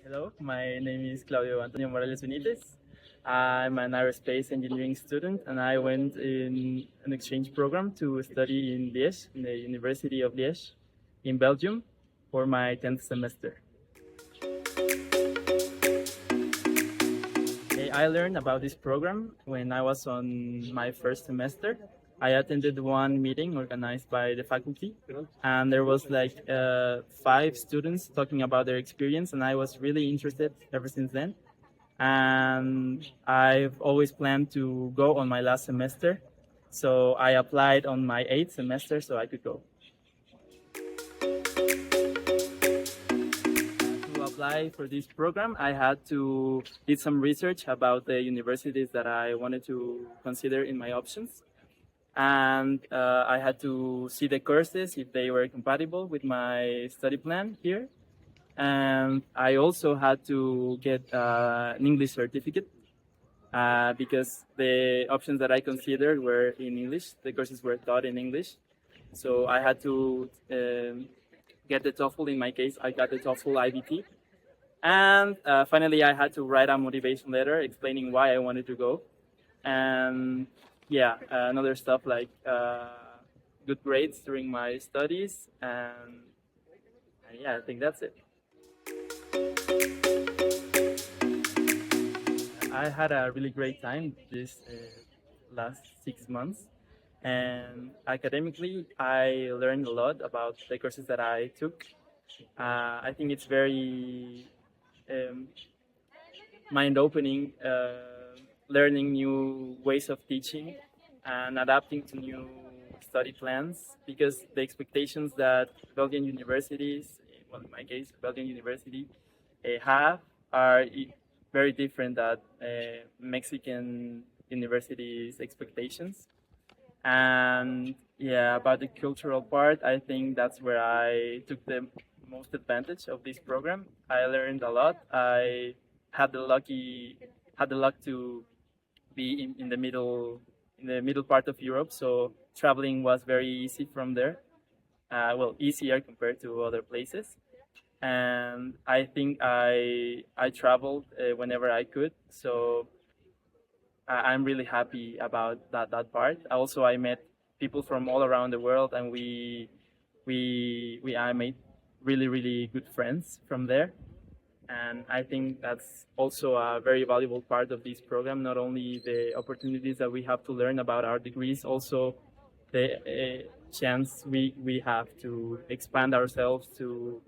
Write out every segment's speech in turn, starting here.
Hello, my name is Claudio Antonio Morales. I'm an Aerospace Engineering student, and I went in an exchange program to study in Liège, in the University of Liège, in Belgium, for my 10th semester. I learned about this program when I was on my first semester. I attended one meeting organized by the faculty, and there was like 5 students talking about their experience, and I was really interested ever since then. And I've always planned to go on my last semester, so I applied on my 8th semester so I could go. To apply for this program, I had to did some research about the universities that I wanted to consider in my options, and I had to see the courses if they were compatible with my study plan here. And I also had to get an English certificate because the options that I considered were in English. The courses were taught in English, so I had to get the TOEFL. In my case, I got the TOEFL IBT. And finally, I had to write a motivation letter explaining why I wanted to go. And another stuff like good grades during my studies. And I think that's it. I had a really great time this last 6 months. And academically, I learned a lot about the courses that I took. I think it's very mind-opening, learning new ways of teaching and adapting to new study plans, because the expectations that Belgian universities, well, in my case, Belgian University, have are very different than Mexican universities' expectations. And about the cultural part, I think that's where I took the most advantage of this program. I learned a lot. I had the luck to be in the middle part of Europe, so traveling was very easy from there. Easier compared to other places. And I think I traveled whenever I could, so I'm really happy about that part. Also, I met people from all around the world, and I made really good friends from there. And I think that's also a very valuable part of this program. Not only the opportunities that we have to learn about our degrees, also the chance we have to expand ourselves, to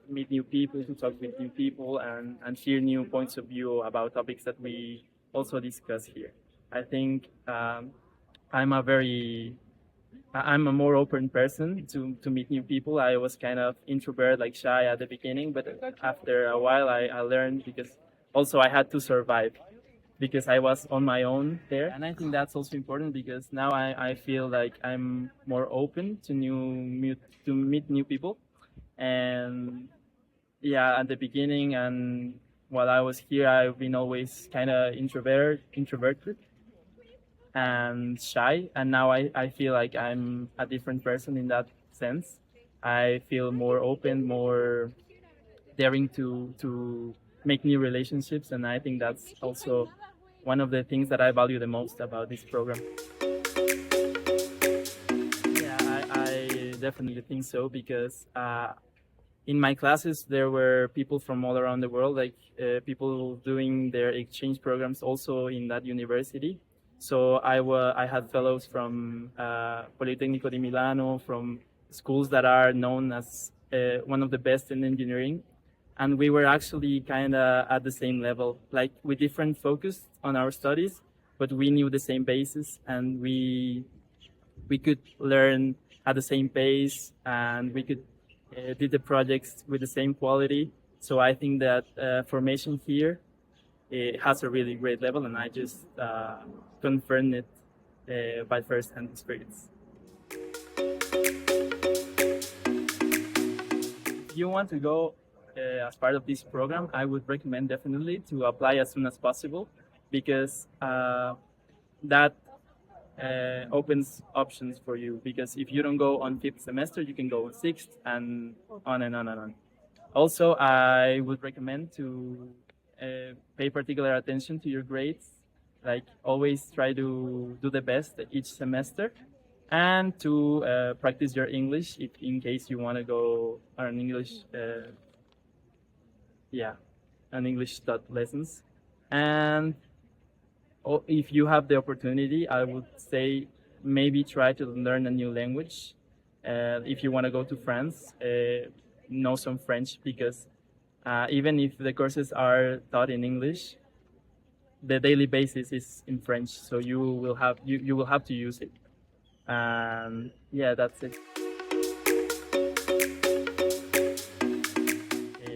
meet new people, to talk with new people, and hear new points of view about topics that we also discuss here. I think I'm a more open person to meet new people. I was kind of introvert, like shy at the beginning, but after a while I learned, because also I had to survive because I was on my own there. And I think that's also important because now I feel like I'm more open to meet new people. And at the beginning and while I was here, I've been always kind of introverted and shy, and now I feel like I'm a different person in that sense. I feel more open, more daring to make new relationships, and I think that's also one of the things that I value the most about this program. I definitely think so, because in my classes there were people from all around the world, like people doing their exchange programs also in that university. So I had fellows from Politecnico di Milano, from schools that are known as one of the best in engineering. And we were actually kind of at the same level, like with different focus on our studies, but we knew the same basis, and we could learn at the same pace, and we could did the projects with the same quality. So I think that formation here, it has a really great level, and I just confirmed it by first-hand experience. If you want to go as part of this program, I would recommend definitely to apply as soon as possible, because that opens options for you. Because if you don't go on 5th semester, you can go on 6th, and on and on and on. Also, I would recommend to pay particular attention to your grades. Like always try to do the best each semester and to practice your English if in case you want to go on English, on English lessons. And if you have the opportunity, I would say maybe try to learn a new language. If you want to go to France, know some French because even if the courses are taught in English, the daily basis is in French, so you will have to use it. And yeah, that's it.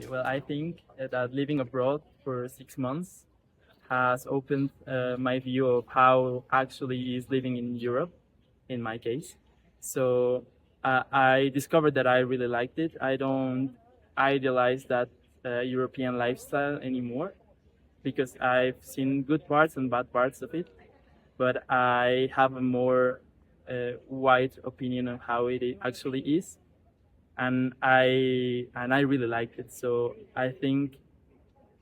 Well, I think that living abroad for 6 months has opened my view of how actually is living in Europe, in my case. So I discovered that I really liked it. I don't idealize that European lifestyle anymore because I've seen good parts and bad parts of it, but I have a more wide opinion of how it actually is, and I really like it. So I think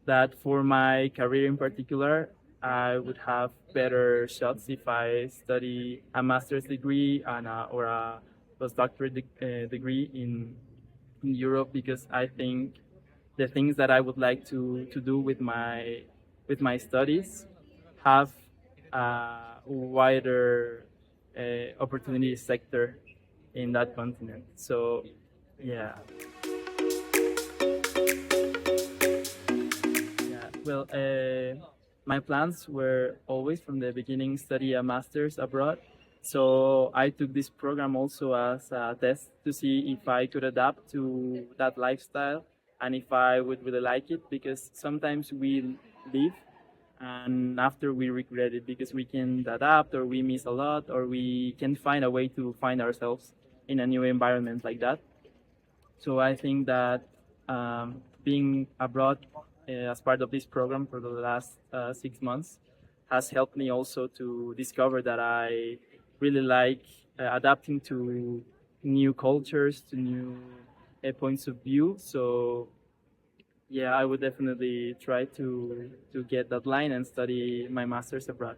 that for my career in particular, I would have better shots if I study a master's degree and or a postdoctorate degree in Europe, because I think the things that I would like to do with my studies have a wider opportunity sector in that continent. So yeah. Well, my plans were always from the beginning study a master's abroad. So I took this program also as a test to see if I could adapt to that lifestyle and if I would really like it, because sometimes we leave and after we regret it because we can adapt or we miss a lot or we can find a way to find ourselves in a new environment like that. So I think that being abroad as part of this program for the last 6 months has helped me also to discover that I really like adapting to new cultures, to new points of view. So yeah, I would definitely try to get that line and study my master's abroad.